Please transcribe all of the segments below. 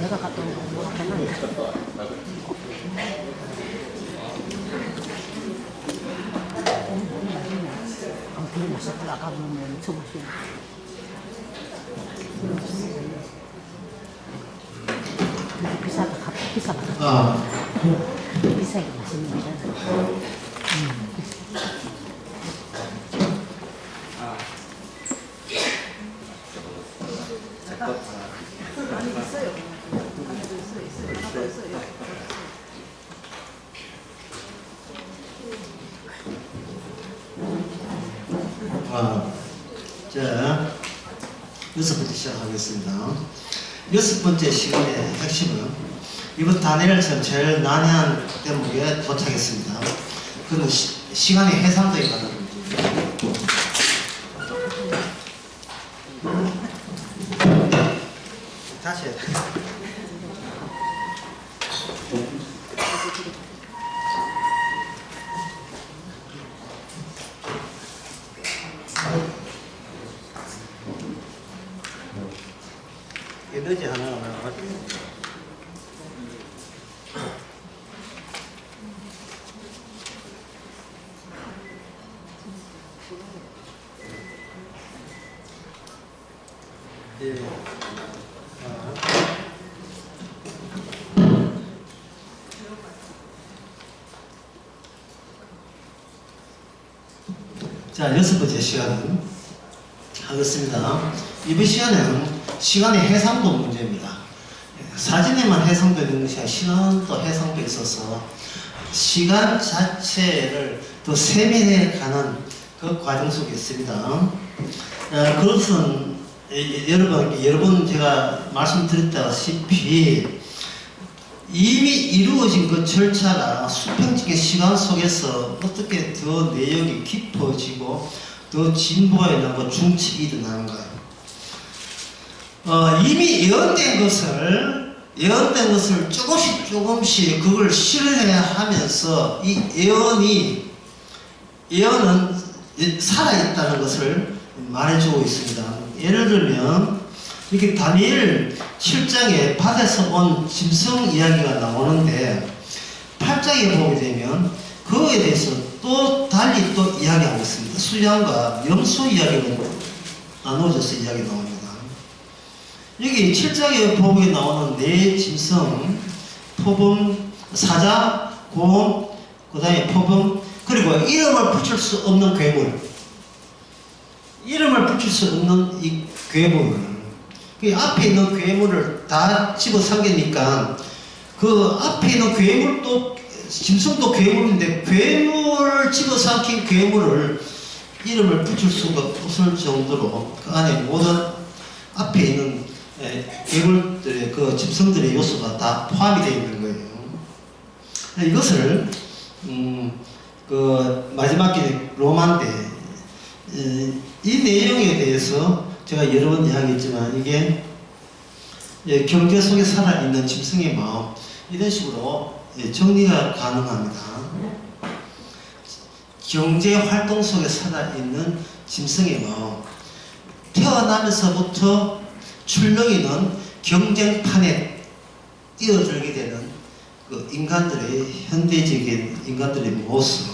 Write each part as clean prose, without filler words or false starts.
내가 갔다 온 거 같잖아. 되게 맛있더라. 아까 보면 저거 되게 비싸다. 비싸게 맛있는 거잖아. 많이 있어요. 자, 6번째 시작하겠습니다. 6번째 시간의 핵심은 이번 다니엘처럼 제일 난해한 대목에 도착했습니다. 그는 시간의 해상도에 관한 문제입니다. 다시 에너지 하나 나와가지고 자, 6번째 시간은 하겠습니다. 이번 시간에는 시간의 해상도 문제입니다. 사진에만 해상되는 것이 아니라 시간도 해상돼 있어서 시간 자체를 더 세밀해 가는 그 과정 속에 있습니다. 그것은 여러 번 제가 말씀드렸다시피 이미 이루어진 그 절차가 수평적인 시간 속에서 어떻게 더 내용이 깊어지고 더 진보해 나가고 중첩이 일어나는 거예요. 이미 예언된 것을 조금씩 그걸 실현해야 하면서 이 예언은 살아있다는 것을 말해주고 있습니다. 예를 들면 이렇게 다니엘 7장에 밭에서 온 짐승 이야기가 나오는데 8장에 보게 되면 그거에 대해서 또 달리 또 이야기하고 있습니다. 수양과 염소 이야기가 나눠져서 이야기 나옵니다. 여기 7장에 보게 나오는 네 짐승, 표범, 사자, 곰, 그 다음에 표범, 그리고 이름을 붙일 수 없는 괴물. 이름을 붙일 수 없는 이 괴물. 그 앞에 있는 괴물을 다 집어삼기니까 그 앞에 있는 괴물도 짐승도 괴물인데 괴물을 집어삼킨 괴물을 이름을 붙일 수가 없을 정도로 그 안에 모든 앞에 있는 괴물들의 그 짐승들의 요소가 다 포함이 되어 있는 거예요. 이것을 그 마지막 게 로마인데 이 내용에 대해서 제가 여러 번 이야기했지만 이게 경제 속에 살아있는 짐승의 마음 이런 식으로 정리가 가능합니다. 경제 활동 속에 살아있는 짐승의 마음 태어나면서부터 출렁이는 경쟁판에 뛰어들게 되는 그 인간들의 현대적인 인간들의 모습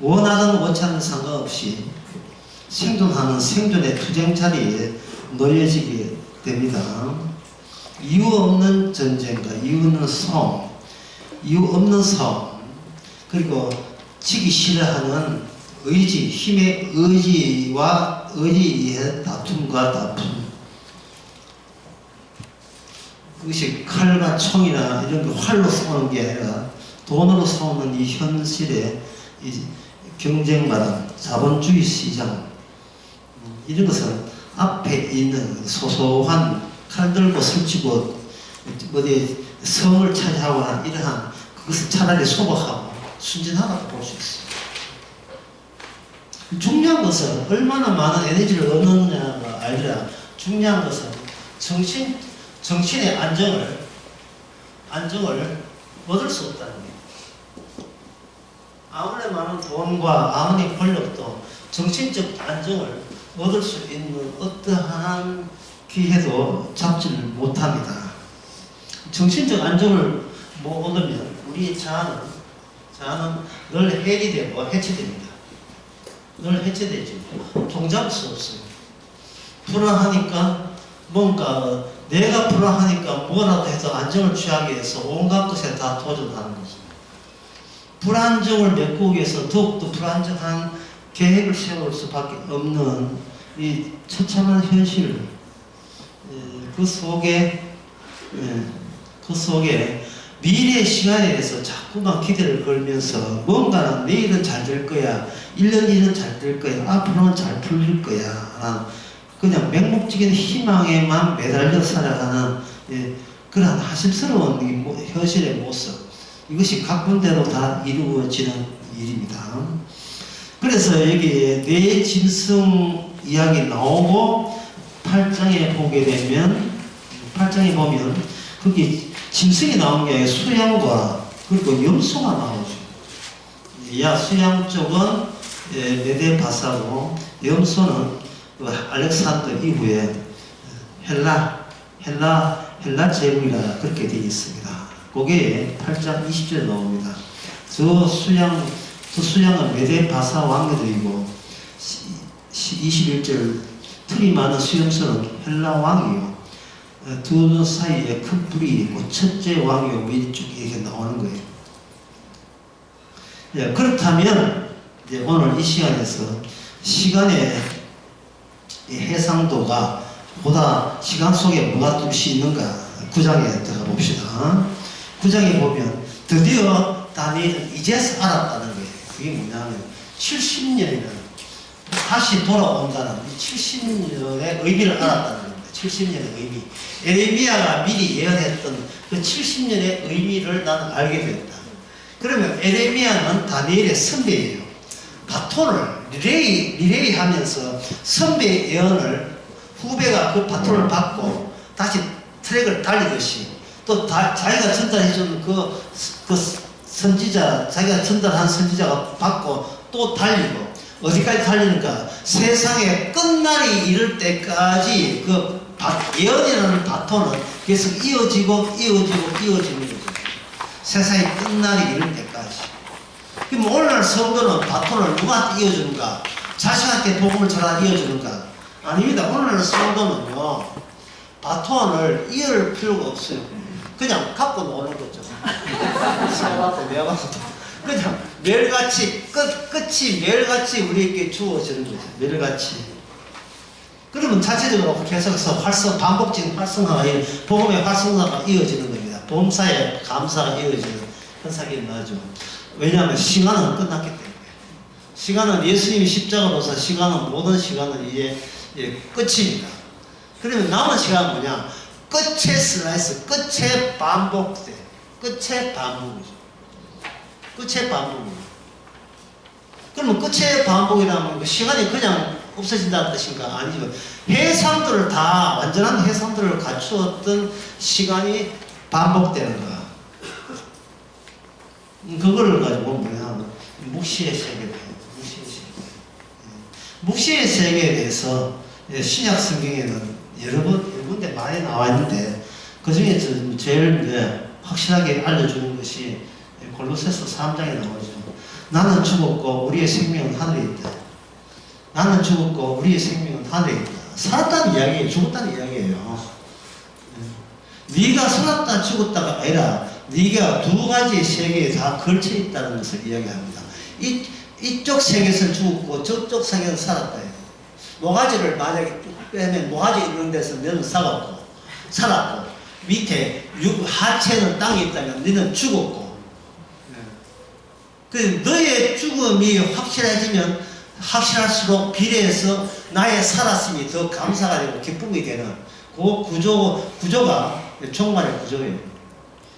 원하든 원치 않는 상관없이 생존하는 생존의 투쟁 자리에 놓여지게 됩니다. 이유 없는 전쟁과 이유 없는 싸움, 이유 없는 싸움, 그리고 지기 싫어하는 의지, 힘의 의지와 의지의 다툼과 다툼. 그것이 칼과 총이나 이런 거 활로 싸우는 게 아니라 돈으로 싸우는 이 현실의 이 경쟁마당, 자본주의 시장, 이런 것은 앞에 있는 소소한 칼 들고 설치고 어디 성을 차지하거나 이러한 그것을 차라리 소박하고 순진하다고 볼 수 있어요. 중요한 것은 얼마나 많은 에너지를 얻느냐가 아니라 중요한 것은 정신의 안정을 얻을 수 없다는 거예요. 아무리 많은 돈과 아무리 권력도 정신적 안정을 얻을 수 있는 어떠한 해도 잡지를 못합니다. 정신적 안정을 못 얻으면 우리 자아는 늘 해리되고 해체됩니다. 늘 해체되죠. 통잡을 수 없어요. 불안하니까 뭔가 내가 불안하니까 뭐라도 해서 안정을 취하기 위해서 온갖 것에 다 도전하는 거죠. 불안정을 메꾸기 위해서 더욱더 불안정한 계획을 세울 수밖에 없는 이 처참한 현실, 그 속에 미래의 시간에 대해서 자꾸만 기대를 걸면서 뭔가는 내일은 잘 될 거야, 1년 뒤는 잘 될 거야, 앞으로는 잘 풀릴 거야, 그냥 맹목적인 희망에만 매달려 살아가는 그런 하심스러운 현실의 모습, 이것이 각 군데로 다 이루어지는 일입니다. 그래서 여기에 뇌 짐승 이야기 나오고 8장에 보게 되면 8장에 보면 거기 짐승이 나온 게 수양과 그리고 염소가 나오죠. 수양 쪽은 메데바사고 염소는 알렉산더 이후에 헬라 제국이라 그렇게 되어 있습니다. 그게 8장 20절에 나옵니다. 저 수양은 메데바사 왕녀들이고 21절 틀이 많은 수염소는 헬라 왕이요. 두 사이에 큰 불이 있고 첫째 왕이요 왼쪽에 이렇게 나오는 거예요. 그렇다면 이제 오늘 이 시간에서 시간의 해상도가 보다 시간 속에 뭐가 뚫시 있는가 9장에 들어가 봅시다. 9장에 보면 드디어 다니엘은 이제서 알았다는 거예요. 그게 뭐냐면 70년이라는 다시 돌아온다는 70년의 의미를 알았다는 겁니다. 70년의 의미. 에레미야가 미리 예언했던 그 70년의 의미를 나는 알게 되었다. 그러면 에레미야는 다니엘의 선배예요. 바톤을 리레이 하면서 선배의 예언을 후배가 그 바톤을 받고 다시 트랙을 달리듯이 또 자기가 전달해준 그 선지자, 자기가 전달한 선지자가 받고 또 달리고 어디까지 달리니까 세상의 끝날이 이를 때까지 그 예언이라는 바톤은 계속 이어지고 이어지는 거죠. 세상의 끝날이 이를 때까지. 그럼 오늘날 성도는 바톤을 누구한테 이어주는가? 자식한테 복음을 전하 이어주는가? 아닙니다. 오늘날 성도는요 바톤을 이을 필요가 없어요. 그냥 갖고 노는 거죠. 그냥 매일같이 끝이 매일같이 우리에게 주어지는 거죠. 매일같이. 그러면 자체적으로 계속해서 반복적인 활성화가 복음의 활성화가 이어지는 겁니다. 범사에 감사가 이어지는 현상이 일어나죠. 왜냐하면 시간은 끝났기 때문에. 시간은 예수님이 십자가로서 시간은 모든 시간은 이제 끝입니다. 그러면 남은 시간은 뭐냐? 끝의 슬라이스, 끝의 반복돼. 끝의 반복이죠. 끝의 반복입니다. 그러면 끝의 반복이라면 시간이 그냥 없어진다는 뜻인가? 아니죠. 해상도를 다, 완전한 해상도를 갖추었던 시간이 반복되는 거야. 그거를 가지고 뭐냐? 묵시의 세계다. 묵시의 세계에 대해서 신약 성경에는 여러 군데 많이 나와 있는데 그 중에 제일 확실하게 알려주는 것이 골로새서 3장에 나오죠. 나는 죽었고 우리의 생명은 하늘에 있다. 나는 죽었고 우리의 생명은 하늘에 있다. 살았다는 이야기예요. 죽었다는 이야기예요. 네가 살았다 죽었다가 아니라 네가 두 가지의 세계에 다 걸쳐 있다는 것을 이야기합니다. 이쪽 세계에서 죽었고 저쪽 세계에서 살았다. 모가지를 만약에 빼면 모가지 있는 데서 너는 살았고 밑에 하체는 땅에 있다면 너는 죽었고 그 너의 죽음이 확실해지면 확실할수록 비례해서 나의 살았음이 더 감사가 되고 기쁨이 되는 그 구조가 종말의 구조예요.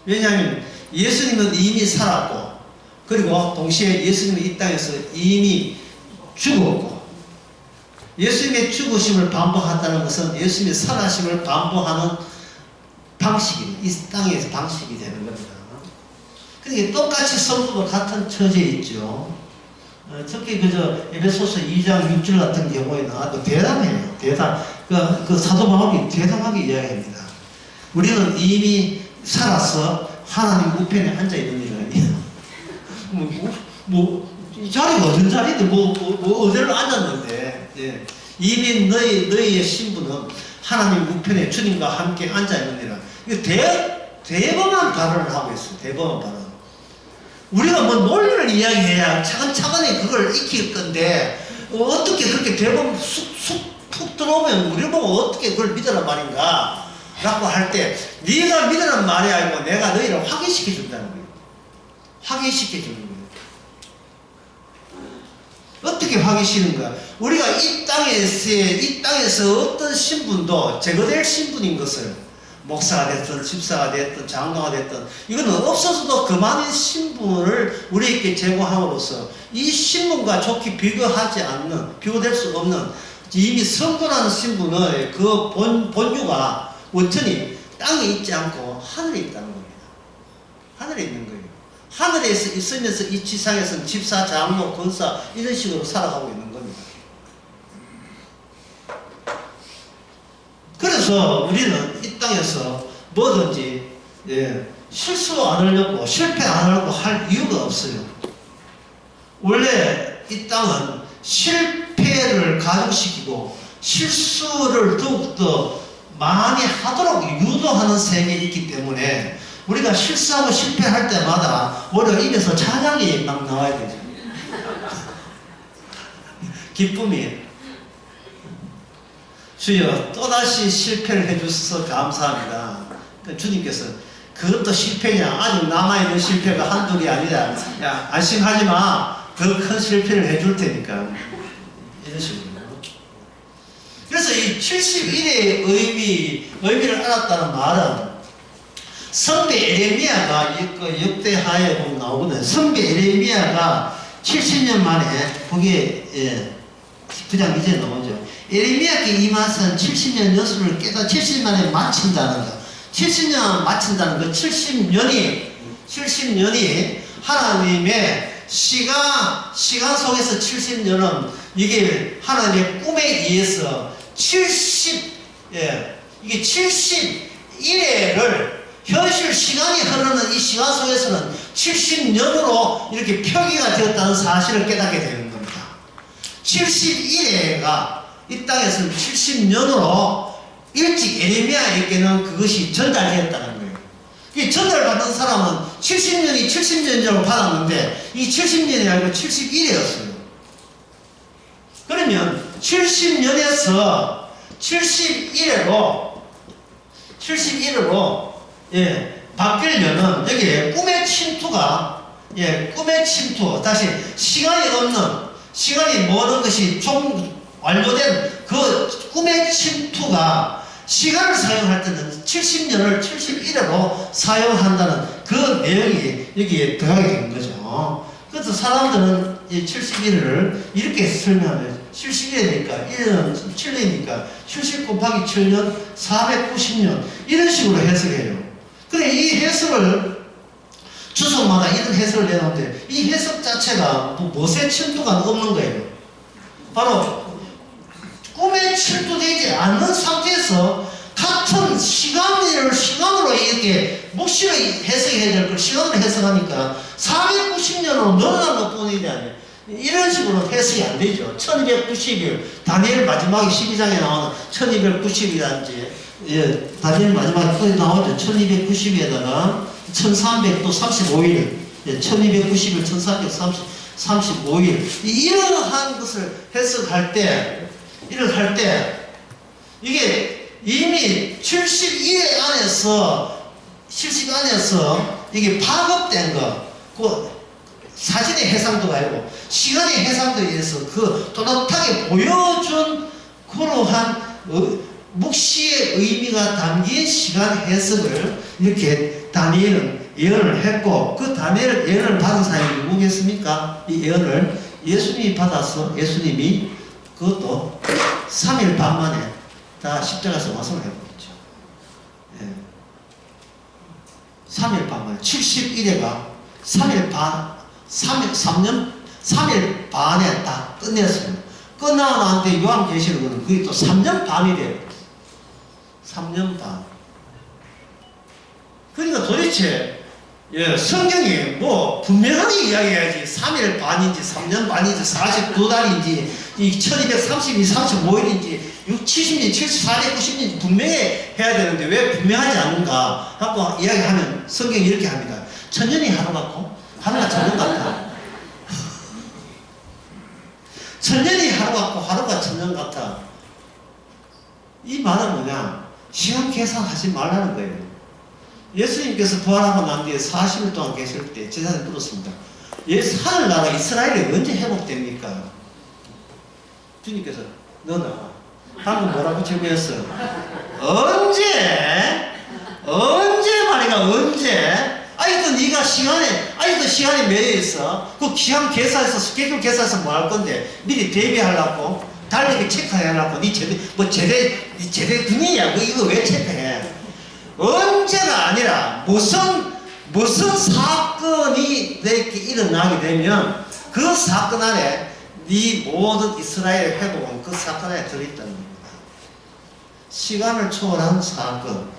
왜냐하면 예수님은 이미 살았고 그리고 동시에 예수님은 이 땅에서 이미 죽었고 예수님의 죽으심을 반복한다는 것은 예수님의 살아심을 반복하는 방식이 이 땅에서 방식이 되는 겁니다. 그러니까 똑같이 성도도 같은 처지에 있죠. 특히 에베소서 2장 6절 같은 경우에 나와도 대담해요. 그 사도 바울이 대담하게 이야기합니다. 우리는 이미 살아서 하나님 우편에 앉아 있는 일이야. 이 자리가 어떤 자리인데 어디로 앉았는데, 예. 이미 너희의 신분은 하나님 우편에 주님과 함께 앉아 있는 일이야. 이거 대범한 발언을 하고 있어요. 대범한 발언. 우리가 뭐 논리를 이야기해야 차근차근히 그걸 익힐 건데, 어떻게 그렇게 대범 푹 들어오면 우리 보고 어떻게 그걸 믿으란 말인가? 라고 할 때, 네가 믿으란 말이 아니고 내가 너희를 확인시켜 준다는 거예요. 확인시켜 주는 거예요. 어떻게 확인시키는가? 우리가 이 땅에서 어떤 신분도 제거될 신분인 것을, 목사가 됐든 집사가 됐든 장로가 됐든 이거는 없어서도 그만의 신분을 우리에게 제공함으로써 이 신분과 좋게 비교될 수 없는 이미 성도라는 신분의 그 본유가 원천이 땅에 있지 않고 하늘에 있다는 겁니다. 하늘에 있는 거예요. 하늘에 있으면서 이 지상에서는 집사, 장로, 권사 이런 식으로 살아가고 있는 겁니다. 그래서 우리는 이 땅에서 뭐든지 실수 안 하려고 실패 안 하려고 할 이유가 없어요. 원래 이 땅은 실패를 가중시키고 실수를 더욱더 많이 하도록 유도하는 세계에 있기 때문에 우리가 실수하고 실패할 때마다 오히려 입에서 찬양이 막 나와야 되죠. 기쁨이. 주여 또다시 실패를 해주셔서 감사합니다. 그러니까 주님께서 그것도 실패냐? 아직 남아있는 실패가 한둘이 아니라 야 안심하지 마. 더 큰 실패를 해줄 테니까. 이런 식으로. 그래서 이 71의 의미를 알았다는 말은 선배 에레미야가 역대하에 보면 나오거든요. 선배 에레미야가 70년 만에 거기에 9장 이제 나오죠. 에레미야께 임하선 70년 여수를 깨다 70년 만에 마친다는 거. 70년 마친다는 거. 70년이 하나님의 시간 속에서 70년은 이게 하나님의 꿈에 의해서 이게 71회를 현실 시간이 흐르는 이 시간 속에서는 70년으로 이렇게 표기가 되었다는 사실을 깨닫게 되는 겁니다. 71회가 이 땅에서는 70년으로 일찍 에레미야에게는 그것이 전달되었다는 거예요. 이 전달받은 사람은 70년이라고 받았는데 이 70년이 아니고 71회였어요. 그러면 70년에서 71회로 바뀌려면 여기에 꿈의 침투 다시 시간이 모든 것이 완료된 그 꿈의 침투가 시간을 사용할 때는 70년을 71회로 사용한다는 그 내용이 여기에 들어가게 된 거죠. 그래서 사람들은 이 71회를 이렇게 설명하면 71회니까 1년은 7년이니까 70 곱하기 7년 490년 이런 식으로 해석해요. 그래 이 해석을 주석마다 이런 해석을 내놓는데 이 해석 자체가 무엇의 침투가 없는 거예요. 바로 꿈에 침투되지 않는 상태에서 같은 시간으로 이렇게 묵시로 해석해야 될 걸 시간으로 해석하니까 490년으로 늘어난 것 뿐이 아니에요. 이런 식으로 해석이 안 되죠. 1290일, 다니엘 마지막에 12장에 나오는 1290일이라든지, 다니엘 마지막에 거기 나오죠. 1290에다가 1335일, 1290일, 1335일. 이러한 것을 해석할 때, 이게 이미 70일 안에서 이게 파급된 거, 그 사진의 해상도가 아니고 시간의 해상도에 의해서 그 또렷하게 보여준 그러한 묵시의 의미가 담긴 시간 해석을 이렇게 다니엘은 예언을 했고, 그 다니엘 예언을 받은 사람이 누구겠습니까? 이 예언을 예수님이 받아서 예수님이 그것도 3일 반 만에 다 십자가에서 완성을 해버렸죠. 3일 반 만에 71회가 3일 반에 다 끝냈습니다. 끝나고 나한테 요한계시록은 그게 또 3년 반이 돼요. 3년 반. 그러니까 도대체 성경이 뭐 분명하게 이야기해야지 3일 반인지 3년 반인지 42달인지 1232, 35일인지 70년, 74년, 90년인지 분명히 해야 되는데 왜 분명하지 않는가 하고 이야기하면 성경이 이렇게 합니다. 천년이 하루 같고 하루가 천년 같아. 천년이 하루 같고 하루가 천년 같아. 이 말은 뭐냐? 시간 계산하지 말라는 거예요. 예수님께서 부활하고 난 뒤에 40일 동안 계실 때 제자들 물었습니다. 하늘나라 이스라엘이 언제 회복됩니까? 주님께서 너나 방금 뭐라고 질문했어요? 언제? 언제 말이야 언제? 아직도 네가 아직도 시간이 매여 있어. 그 시간 계산해서 스케줄 계산해서 뭐 할 건데 미리 대비하려고 달력에 체크하려고 네 제대 분이야. 이거 왜 체크해? 언제가 아니라 무슨 사건이 이렇게 일어나게 되면 그 사건 안에 네 모든 이스라엘의 회복은 그 사건 안에 들어있다는 겁니다. 시간을 초월한 사건,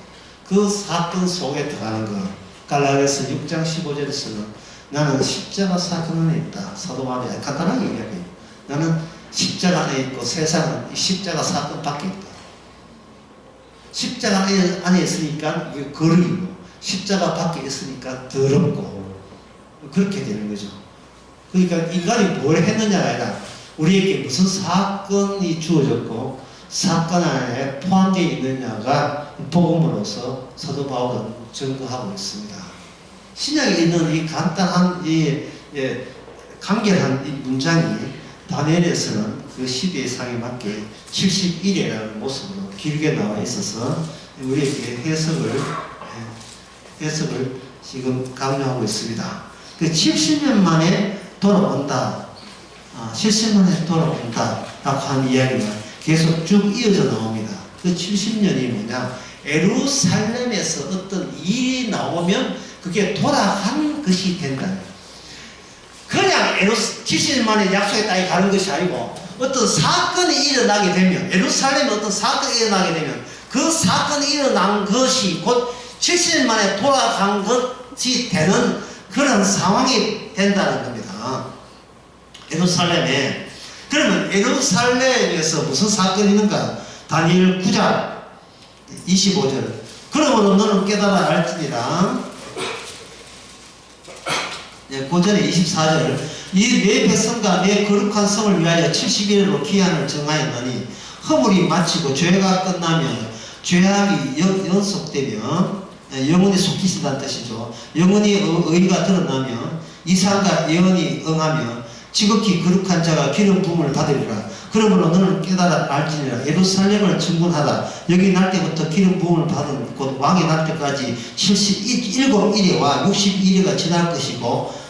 그 사건 속에 들어가는 것. 갈라디아서 6장 15절에서는 나는 십자가 사건 안에 있다. 사도 바울이 간단하게 얘기해요. 나는 십자가 안에 있고 세상은 이 십자가 사건 밖에 있다. 십자가 안에 있으니까 거룩이고 십자가 밖에 있으니까 더럽고 그렇게 되는 거죠. 그러니까 인간이 뭘 했느냐가 아니라 우리에게 무슨 사건이 주어졌고 사건 안에 포함되어 있느냐가 복음으로서 사도 바울은 증거하고 있습니다. 신약에 있는 이 간단한 간결한 이 문장이 다니엘에서는 그 시대의 상에 맞게 71회라는 모습으로 길게 나와 있어서 우리에게 해석을 지금 강요하고 있습니다. 그 70년 만에 돌아온다. 70년 만에 돌아온다. 라고 하는 이야기가 계속 쭉 이어져 나옵니다. 그 70년이 뭐냐? 예루살렘에서 어떤 일이 나오면 그게 돌아간 것이 된다. 그냥 70년 만에 약속의 땅에 가는 것이 아니고 어떤 사건이 일어나게 되면 예루살렘에 어떤 사건이 일어나게 되면 그 사건이 일어난 것이 곧 70년 만에 돌아간 것이 되는 그런 상황이 된다는 겁니다. 예루살렘에. 그러면 예루살렘에서 무슨 사건이 있는가? 다니엘 9장 25절. 그러므로 너는 깨달아 알지니라. 그 전에 24절. 이 내 백성과 내 거룩한 성을 위하여 70일로 기한을 정하였느니 허물이 마치고 죄가 끝나면 죄악이 연속되면 영원히 속히신다는 뜻이죠. 영원히 의가 드러나면 이상과 예언이 응하며 지극히 거룩한 자가 기름 부음을 받으리라. 그러므로 너는 깨달아 알지니라. 예루살렘을 증군하다. 여기 날 때부터 기름 부음을 받은 곧 왕이 날 때까지 77일과 62일가 지날 것이고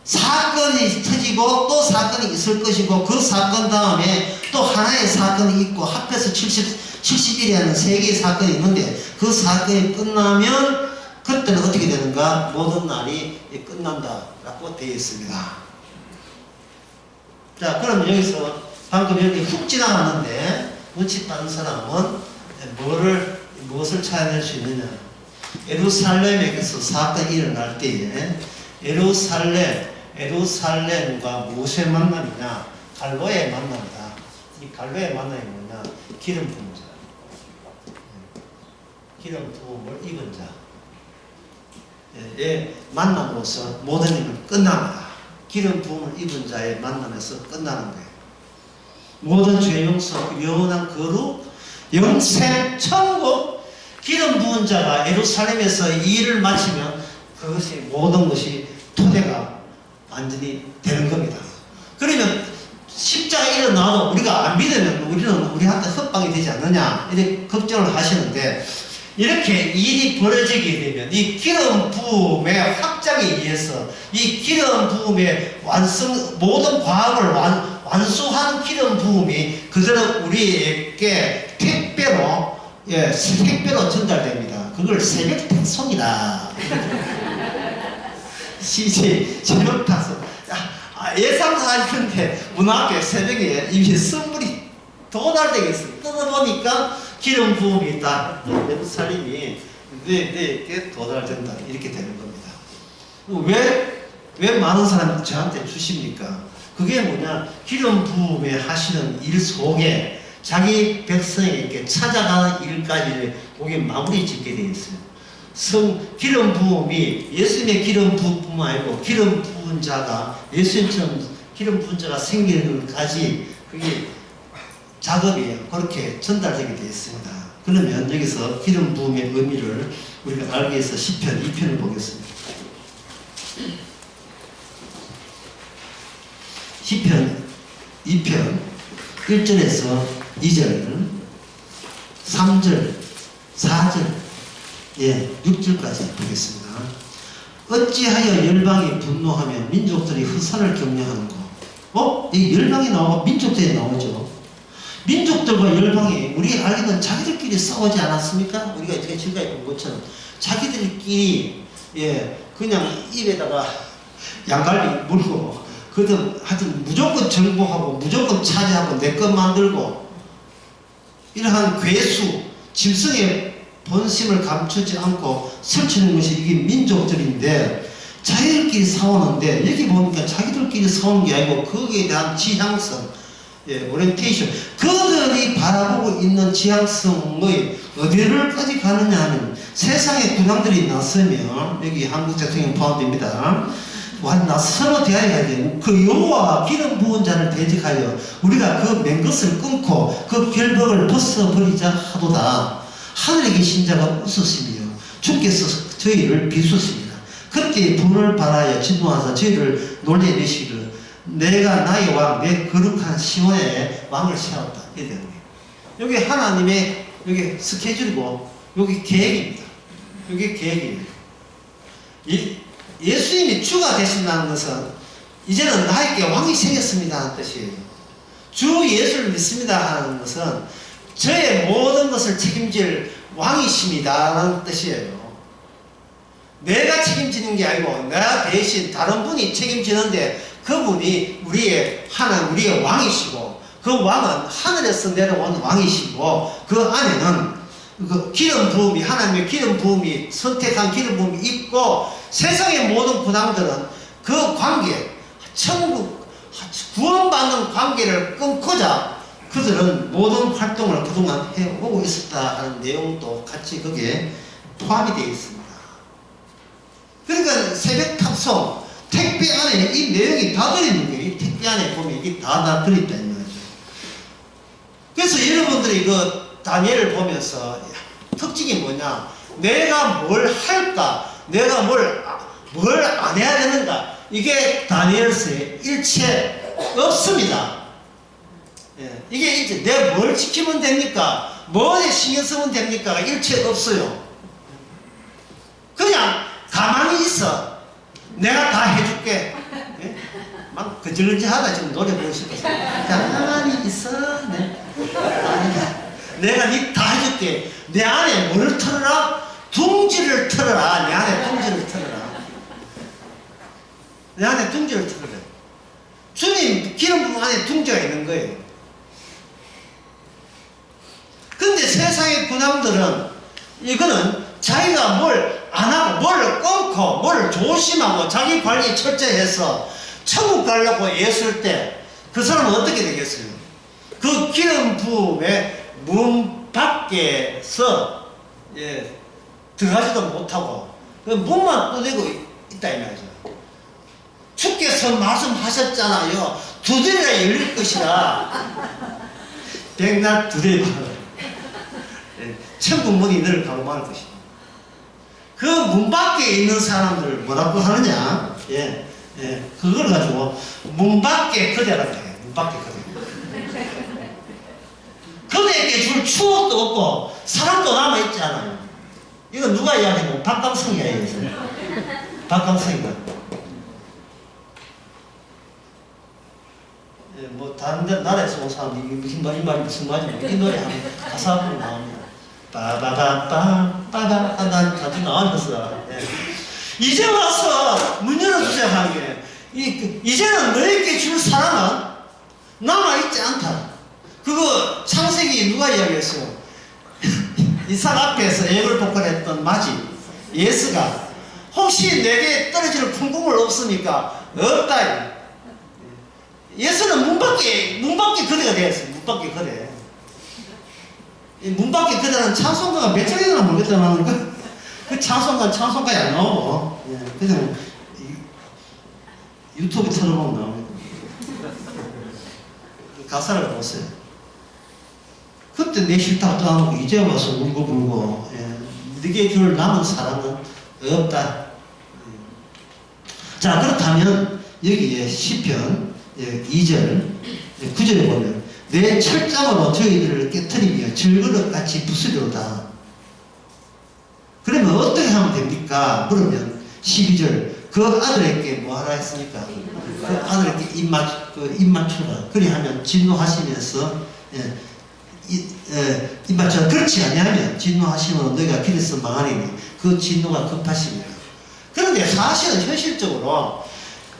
사건이 터지고 또 사건이 있을 것이고 그 사건 다음에 또 하나의 사건이 있고 합해서 70일이라는 세 개의 사건이 있는데 그 사건이 끝나면 그때는 어떻게 되는가? 모든 날이 끝난다 라고 되어 있습니다. 자, 그럼 여기서 방금 여기 훅 지나갔는데 눈치 빠른 사람은 무엇을 찾아낼 수 있느냐? 예루살렘에서 사건이 일어날 때에 예루살렘과 무엇의 만남이냐? 갈로의 만남이다. 이 갈로의 만남이 뭐냐? 기름 부은 자. 기름 부음을 입은 자의 만남으로서 모든 일은 끝납니다. 기름 부음을 입은 자의 만남에서 끝나는 거예요. 모든 죄 용서, 영원한 거룩, 영생, 천국, 기름 부은 자가 예루살렘에서 이 일을 마치면 그것이 모든 것이 토대가 완전히 되는 겁니다. 그러면 십자가 일어나도 우리가 안 믿으면 우리한테 헛방이 되지 않느냐 이렇게 걱정을 하시는데 이렇게 일이 벌어지게 되면 이 기름 부음의 확장에 의해서 이 기름 부음의 모든 과학을 완수한 기름 부음이 그대로 우리에게 택배로 전달됩니다. 그걸 새벽 탕송이다. CJ 새벽 탕송. 예상하시는데 문 앞에 새벽에 이미 선물이 도달되겠어요. 뜯어보니까 기름 부음이 있다. 예루살렘이 내게 도달된다. 이렇게 되는 겁니다. 왜 많은 사람이 저한테 주십니까? 그게 뭐냐? 기름 부음에 하시는 일 속에 자기 백성에게 찾아가는 일까지를 거기에 마무리 짓게 되어 있어요. 기름 부음이 예수님의 기름 부음뿐만 아니고 기름 부은 자가 예수님처럼 기름 부은 자가 생기는 것까지 그게 작업이 그렇게 전달되게 되어 있습니다. 그러면 여기서 기름 부음의 의미를 우리가 알기 위해서 시편 2편을 보겠습니다. 시편 2편 1절에서 2절 3절 4절 6절까지 보겠습니다. 어찌하여 열방이 분노하며 민족들이 후산을 격려하는고? 이 열방이 나오고 민족들이 나오죠. 민족들과 열방이 우리 알기는 자기들끼리 싸우지 않았습니까? 우리가 이제 지금까지 본 것처럼 자기들끼리 그냥 입에다가 양갈비 물고 하여튼 무조건 정복하고 무조건 차지하고 내 것 만들고 이러한 괴수 짐승의 본심을 감추지 않고 설치는 것이 이게 민족들인데 자기들끼리 싸우는데 여기 보니까 자기들끼리 싸우는 게 아니고 거기에 대한 지향성 오리엔테이션 그들이 바라보고 있는 지향성의 어디를까지 가느냐 하면 세상의 군왕들이 나서면 여기 한국 대통령 포함됩니다. 서로 대하여야 돼요. 그 여호와 기름 부은 자를 대적하여 우리가 그 맨 것을 끊고 그 결박을 벗어버리자 하도다. 하늘에 계신 자가 웃으시며 주께서 저희를 비수십니다. 그때 분을 발하여 진노하사 저희를 놀래내시기를 내가 나의 왕 내 거룩한 시온의 왕을 세웠다. 여기 하나님의 여기 스케줄이고 여기 계획입니다. 여기 계획입니다. 예수님이 주가 되신다는 것은 이제는 나에게 왕이 생겼습니다 하는 뜻이에요. 주 예수를 믿습니다 하는 것은 저의 모든 것을 책임질 왕이십니다 라는 뜻이에요. 내가 책임지는 게 아니고 내가 대신 다른 분이 책임지는데 그분이 우리의 왕이시고 그 왕은 하늘에서 내려온 왕이시고 그 안에는 그 기름 부음이 하나님의 기름 부음이 선택한 기름 부음이 있고 세상의 모든 군왕들은 그 관계 천국 구원받는 관계를 끊고자 그들은 모든 활동을 그동안 해오고 있었다 하는 내용도 같이 거기에 포함이 되어 있습니다. 그러니까 새벽 탑송 택배 안에 이 내용이 다 들어있는 거예요. 이 택배 안에 보면 이게 다 들어있다 이 말이죠. 그래서 여러분들이 그 다니엘을 보면서 특징이 뭐냐? 내가 뭘 할까? 내가 뭘 안 해야 되는가? 이게 다니엘서에 일체 없습니다. 이게 일체 내가 뭘 지키면 됩니까? 뭐에 신경 쓰면 됩니까? 일체 없어요. 그냥 가만히 있어. 내가 다 해줄게. 막 그질그질하다 지금 노래 부르고 싶어서 가만히 있어. 내가 니 다 해줄게. 내 안에 뭘 틀어라? 둥지를 틀어라. 내 안에 둥지를 틀어라. 내 안에 둥지를 틀어라. 주님 기름 부음 안에 둥지가 있는 거예요. 근데 세상의 군왕들은 이거는 자기가 뭘 안 하고 뭘 끊고 뭘 조심하고 자기 관리 철저해서 천국 가려고 애쓸 때 그 사람은 어떻게 되겠어요? 그 기름 부음의 문 밖에서 들어가지도 못하고 그 문만 두드리고 있다 이 말이죠. 주께서 말씀하셨잖아요. 두드려야 열릴 것이라. 백날 두드리고 천국 문이 너를 가로막을 것이다. 그 문 밖에 있는 사람들을 뭐라고 하느냐? 그걸 가지고 문 밖에 그대라고 해요. 문 밖에 그대. 그대에게 줄 추억도 없고 사람도 남아있지 않아요. 이건 누가 이야기하면 박강성이 이야기했어요. 박강성이가. 뭐 다른 나라에서 온 사람들이 무슨 말이 무슨 말이냐 이 노래 하면 가사로 나옵니다. 빠바바빰 빠바 난 자주 나왔어. 이제 와서 문 열어주세요 하는 게 이제는 너에게 줄 사랑은 남아있지 않다. 그거 창세기 누가 이야기했어요? 이삭 앞에서 애를 복걸했던 마지 예스가 혹시 내게 떨어질 풍금을 없으니까 없다. 예수는 문밖에 거대가 되었어요. 문밖에 거대. 문밖에 거대는 찬송가가 몇 장이나 모르겠다는 그 찬송가에 안 나오고 그냥 유튜브 틀어보면 나옵니다. 가사를 보세요. 그때 내 싫다고 떠나고 이제 와서 울고불고 네게 줄 남은 사랑은 없다. 자, 그렇다면 여기에 시편 2절 9절에 보면 내 철장으로 저희들을 깨트리며 질그릇같이 부수려다. 그러면 어떻게 하면 됩니까? 그러면 12절 그 아들에게 뭐하라 했습니까? 그 아들에게 입 맞추라. 그리하면 진노하시면서 입 맞추라. 그렇지 아니하면 진노하시면 너희가 길에서 망하리니 그 진노가 급하십니다. 그런데 사실은 현실적으로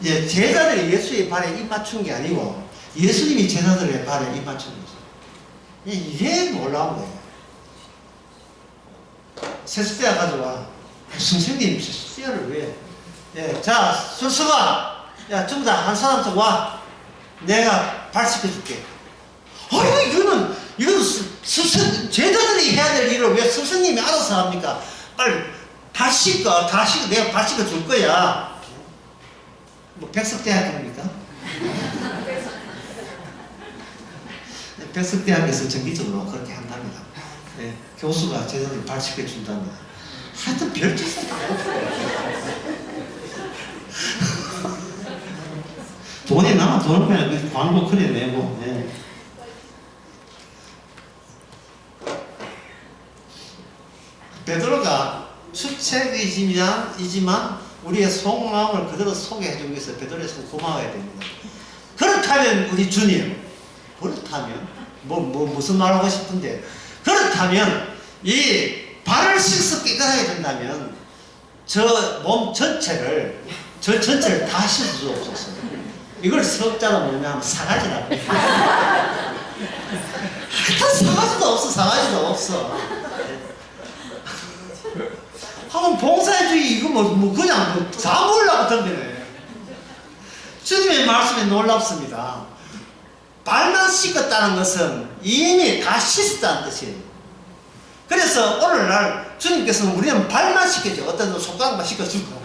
제자들이 예수의 발에 입 맞춘 게 아니고 예수님이 제자들의 발에 입 맞춘 거죠. 이게 놀라운 거예요. 세숫대야 가져와. 선생님 세숫대야를 왜? 자, 순서가 전부 다 한 사람씩 와. 내가 발 씻겨줄게. 이거는 제자들이 해야 될 일을 왜 스승님이 알아서 합니까? 빨리 발 씻고 내가 발 씻겨줄 거야. 뭐 백석대학교입니까? 백석대학에서 정기적으로 그렇게 한답니다. 교수가 제자들 발 씻겨준답니다. 하여튼 별짓을 다 돈이 남아 돈을 그냥 광고 크게 내고. 베드로가 주책이지만 우리의 속마음을 그대로 소개해주기 위해서 베드로에서 고마워야 됩니다. 그렇다면 우리 주님, 그렇다면 무슨 말 하고 싶은데, 그렇다면 이 발을 씻어 깨끗하게 된다면 저 몸 전체를 다 씻을 수 없었어요. 이걸 석자로 뭐냐면 사가지라고. 사가지도 없어. 하면 봉사주의 이거 그냥 다 몰라고 덤비네. 주님의 말씀이 놀랍습니다. 발만 씻었다는 것은 이미 다 씻었다는 뜻이에요. 그래서 오늘날 주님께서는 우리는 발만 씻겨줘. 어떤 놈 손가락만 씻겨주고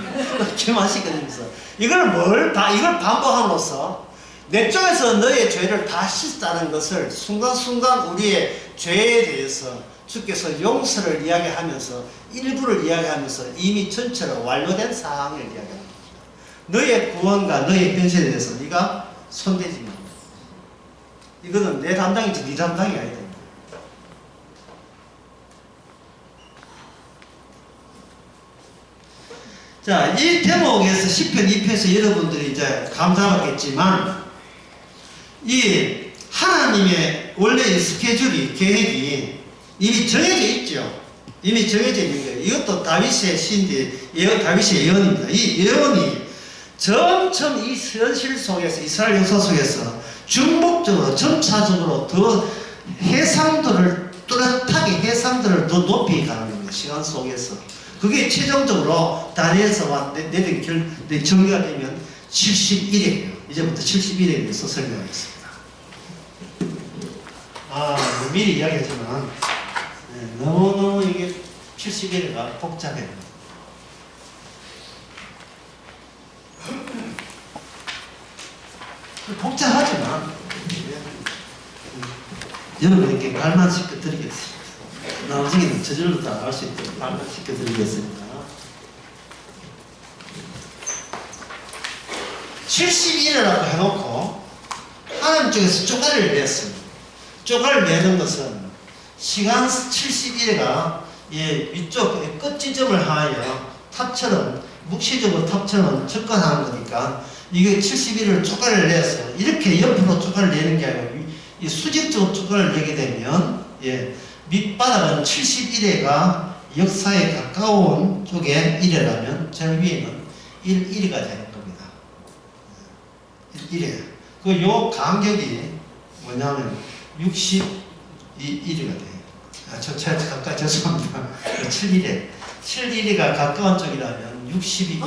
귀만 씻겨주면서 이걸 반복함으로써 내 쪽에서 너의 죄를 다 씻었다는 것을 순간순간 우리의 죄에 대해서 주께서 용서를 이야기하면서 일부를 이야기하면서 이미 전체로 완료된 사항을 이야기합니다. 너의 구원과 너의 변신에 대해서 네가 손대지 마. 이거는 내 담당이지 네 담당이 아니다. 자, 이 대목에서 시편 2편에서 여러분들이 이제 감사하겠지만 이 하나님의 원래의 스케줄이 계획이 이미 정해져 있죠. 이미 정해져 있는 거예요. 이것도 다윗의 시인데 다윗의 예언입니다. 이 예언이 점점 이 현실 속에서 이스라엘 역사 속에서 중복적으로 점차적으로 더 해상도를 뚜렷하게 해상도를 더 높이 가는 겁니다. 시간 속에서 그게 최종적으로 다니엘서와 내린 정리가 되면 71회예요. 이제부터 71회에 대해서 설명하겠습니다. 미리 이야기했지만 너무너무 이게 71회가 복잡해요. 복잡하지만 여러분에게 발만 씻겨드리겠습니다. 나중에는 저절로 다 알 수 있도록 발만 씻겨드리겠습니다. 71회라고 해놓고 하나님 쪽에서 쪼가리를 냈습니다. 쪼가리를 내는 것은 시간 71회가 위쪽 끝 지점을 향하여 탑처럼 묵시적으로 탑처럼 접근하는 거니까 이게 71회를 쪼가리를 내서 이렇게 옆으로 쪼가리를 내는 게 아니고 이 수직적으로 쪼가리를 내게 되면 밑바닥은 71회가 역사에 가까운 쪽에 1회라면 저 위에는 1회가 되는 겁니다. 1에. 그 요 간격이 뭐냐면 61이가 돼요. 가까이 죄송합니다. 7일에. 7일이가 가까운 쪽이라면 62일에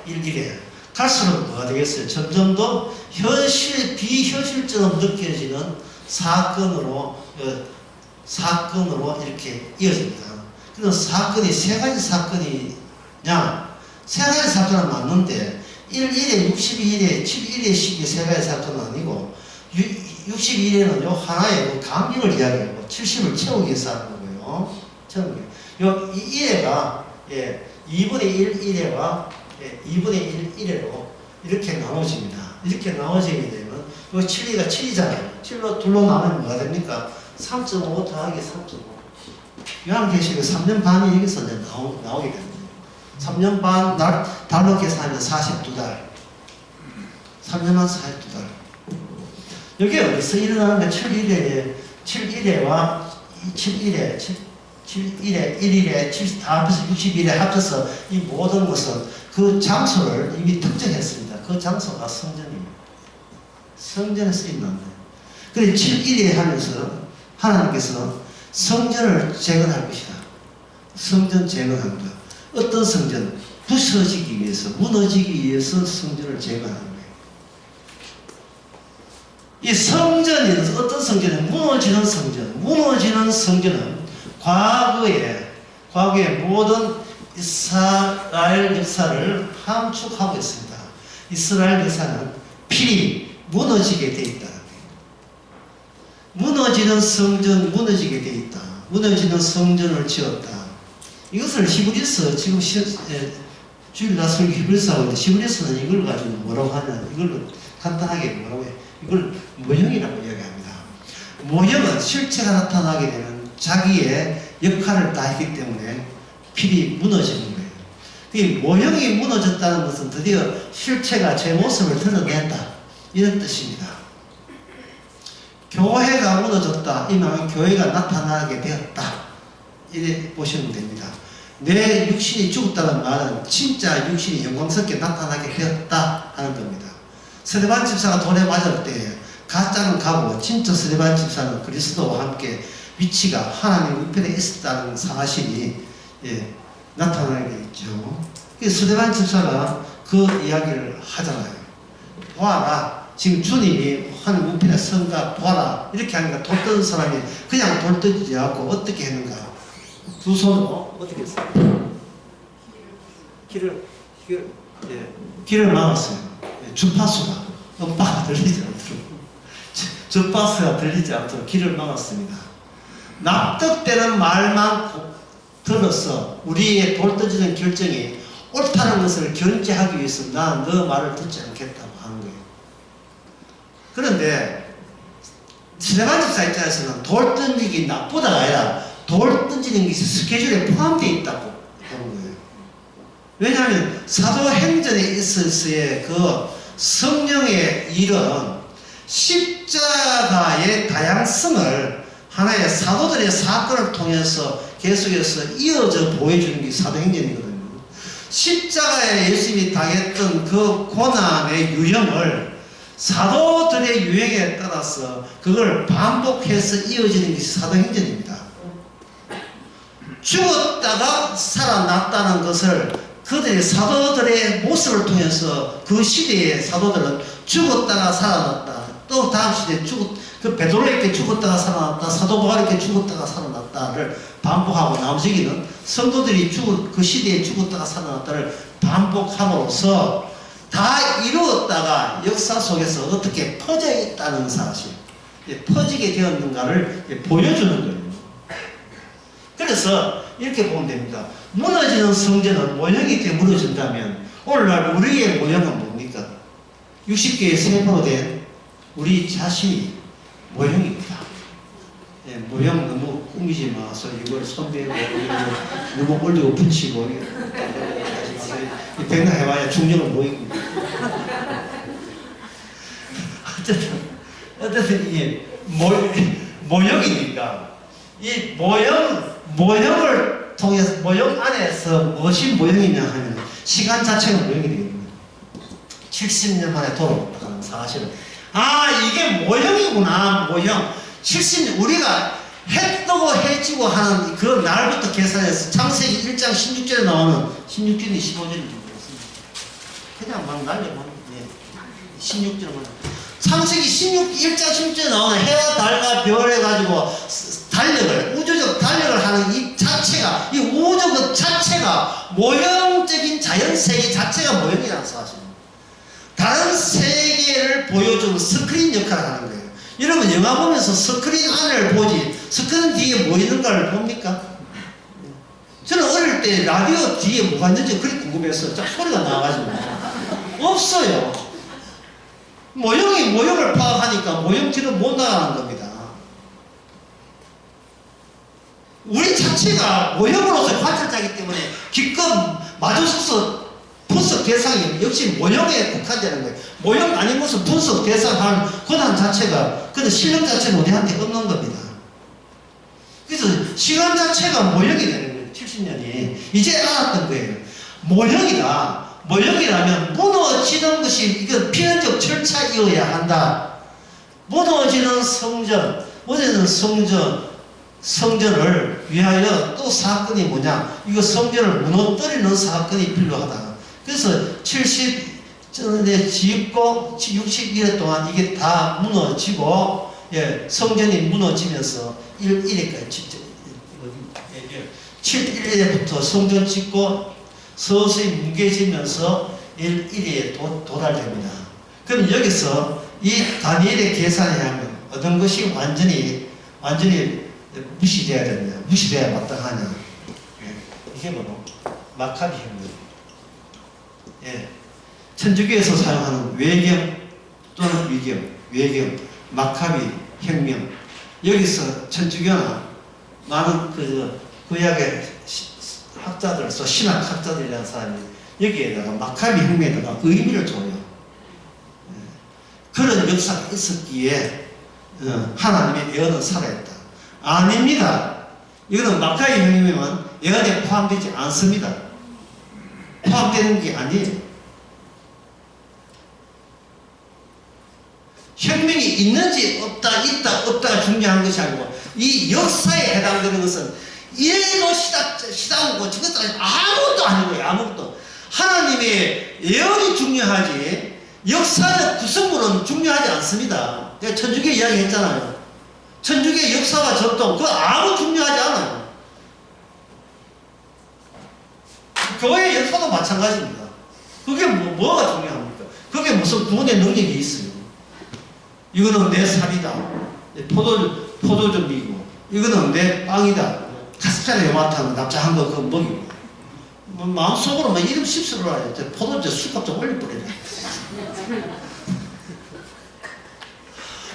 1일에. 갈수록 뭐가 되겠어요? 점점 더 비현실처럼 느껴지는 사건으로 이렇게 이어집니다. 그래서 사건이 세 가지 사건이냐? 세 가지 사건은 맞는데 1일에 62일에 7일에 12세 가지 사건은 아니고 62일에는 요 하나의 그 간격을 이야기하고 70을 채우기 위해서 하는 거고요. 요 1회가 2분의 1 1회와 2분의 1 1회로 이렇게 나눠집니다. 이렇게 나눠지게 되면 요 7이가 7이잖아요. 7로 둘로 나누면 뭐가 됩니까? 3.5 더하기 3.5. 요한계시록 3년 반이 여기서 이제 나오게 됩니다. 3년 반 달로 계산하면 42달. 3년만 42달. 여기 어디서 일어나는 게 7일에와 7일에, 7일에, 1일에, 다 합해서 60일에 합쳐서 이 모든 것은 그 장소를 이미 특정했습니다. 그 장소가 성전입니다. 성전에 쓰인다는 거예요. 그래서 7일에 하면서 하나님께서 성전을 재건할 것이다. 성전 재건합니다. 어떤 성전? 부서지기 위해서, 무너지기 위해서 성전을 재건하는 거예요. 이 성전이 어떤 성전은 무너지는 성전. 무너지는 성전은 과거의 모든 이스라엘 역사를 함축하고 있습니다. 이스라엘 역사는 필히 무너지게 되어 있다. 무너지는 성전, 무너지게 되어 있다. 무너지는 성전을 지었다. 이것을 히브리서 지금 주일날 설교 히브리서 하고 있는데 히브리서는 이걸 가지고 뭐라고 하냐? 이걸 간단하게 뭐라고 해요? 이걸 모형이라고 이야기합니다. 모형은 실체가 나타나게 되면 자기의 역할을 다 했기 때문에 필히 무너지는 거예요. 이 모형이 무너졌다는 것은 드디어 실체가 제 모습을 드러낸다. 이런 뜻입니다. 교회가 무너졌다. 이 말은 교회가 나타나게 되었다. 이래 보시면 됩니다. 내 육신이 죽었다는 말은 진짜 육신이 영광스럽게 나타나게 되었다 하는 겁니다. 스데반 집사가 돌에 맞을 때 가짜는 가고 진짜 스데반 집사는 그리스도와 함께 위치가 하나님 우편에 있었다는 사실이 나타나게 되죠. 스데반 집사가 그 이야기를 하잖아요. 보아라, 지금 주님이 하나님 우편에 선가 보아라 이렇게 하니까 돌 떠는 사람이 그냥 돌 떠지 않고 어떻게 했는가? 두 손으로 어떻게 했어요? 길을 막았어요. 주파수가 음파가 들리지 않도록 주파수가 들리지 않도록 길을 막았습니다. 납득되는 말만 들어서 우리의 돌떠지는 결정이 옳다는 것을 견제하기 위해서 나 너 말을 듣지 않겠다고 하는 거예요. 그런데 스데반 집사 입장에서는 돌 던지기 나쁘다가 아니라 돌 던지는 것이 스케줄에 포함되어 있다고 하는 거예요. 왜냐하면 사도행전에 있어서의 그 성령의 일은 십자가의 다양성을 하나의 사도들의 사건을 통해서 계속해서 이어져 보여주는 게 사도행전이거든요. 십자가에 예수님이 당했던 그 고난의 유형을 사도들의 유형에 따라서 그걸 반복해서 이어지는 것이 사도행전입니다. 죽었다가 살아났다는 것을 그들의 사도들의 모습을 통해서 그 시대의 사도들은 죽었다가 살아났다. 또 다음 시대에 그 베드로에게 죽었다가 살아났다. 사도 바울에게 죽었다가 살아났다를 반복하고 나머지는 성도들이 그 시대에 죽었다가 살아났다를 반복함으로써 다 이루었다가 역사 속에서 어떻게 퍼져 있다는 사실, 퍼지게 되었는가를 보여주는 거예요. 그래서 이렇게 보면 됩니다. 무너지는 성전은 모형이 때 무너진다면 오늘날 우리의 모형은 뭡니까? 60개의 세포로 된 우리 자신이 모형입니다. 모형 너무 꾸미지 마서 이걸 손대고 너무 올리고 붙이고 백날 해봐야 중력은 모형입니다. 어쨌든 이게 모형이니까 이 모형을 통해서 모형 안에서 무엇이 모형이냐 하면 시간 자체가 모형이 되거든요. 70년 만에 돌아왔다는 사실은. 아, 이게 모형이구나, 모형. 70년, 우리가 해 뜨고 해 지고 하는 그 날부터 계산해서 창세기 1장 16절에 나오는 16절이 15절인지 모르겠습니다. 그냥 막 날려만, 예. 16절만. 창세기 1장 16절에 나오는 해와 달과 별에 가지고 달력을, 우주적 달력을 하는 이 자체가, 이 우주 자체가 모형적인 자연세계 자체가 모형이라는 사실. 다른 세계를 보여주는 스크린 역할을 하는 거예요. 여러분 영화 보면서 스크린 안을 보지 스크린 뒤에 뭐 있는가를 봅니까? 저는 어릴 때 라디오 뒤에 뭐가 있는지 그렇게 궁금했어요. 쫙 소리가 나와가지고. 없어요. 모형이 모형을 파악하니까 모형 뒤로 못 나가는 겁니다. 우리 자체가 모형으로서 관찰자이기 때문에 기껏 마주서서 분석 대상이 역시 모형에 국한되는 거예요. 모형 아닌 것은 분석 대상하는 권한 자체가, 근데 실력 자체는 우리한테 없는 겁니다. 그래서 시간 자체가 모형이 되는 거예요. 70년이. 이제 알았던 거예요. 모형이다. 모형이라면 무너지는 것이 이건 필연적 절차이어야 한다. 무너지는 성전, 무너지는 성전을 위하여 또 사건이 뭐냐? 이거 성전을 무너뜨리는 사건이 필요하다. 그래서 70년에 짓고 60일 동안 이게 다 무너지고, 예, 성전이 무너지면서 1일까지 7일에부터 성전 짓고 서서히 뭉개지면서 1일에 도달됩니다. 그럼 여기서 이 다니엘의 계산에 하면 어떤 것이 완전히 무시돼야 되느냐, 무시돼야 마땅하냐. 이게 뭐로? 마카비 혁명. 예. 천주교에서 사용하는 외경 또는 외경, 마카비 혁명. 여기서 천주교나 많은 구약의 학자들, 신학학자들이라는 사람이 여기에다가 마카비 혁명에다가 의미를 줘요. 예. 그런 역사가 있었기에 하나님의 예언은 살아있다. 아닙니다. 이거는 마카비 혁명은 예언에 포함되지 않습니다. 포함되는 게 아니에요. 혁명이 있는지 없다, 있다, 없다가 중요한 것이 아니고 이 역사에 해당되는 것은 이래도 시다우고 저것도 아무것도 아니고요. 아무것도. 하나님의 예언이 중요하지 역사적 구성물은 중요하지 않습니다. 내가 천주교 이야기 했잖아요. 천주교의 역사와 전통 그거 아무 중요하지 않아요. 교회의 역사도 마찬가지입니다. 그게 뭐가 중요합니까? 그게 무슨 구원의 능력이 있어요. 이거는 내 살이다. 포도즙이고 이거는 내 빵이다. 카스테라 요마타는 납작한 거 그거 먹이고 마음속으로 막 이름 씹수를 하려 포도즙 술값 좀 올려버리네.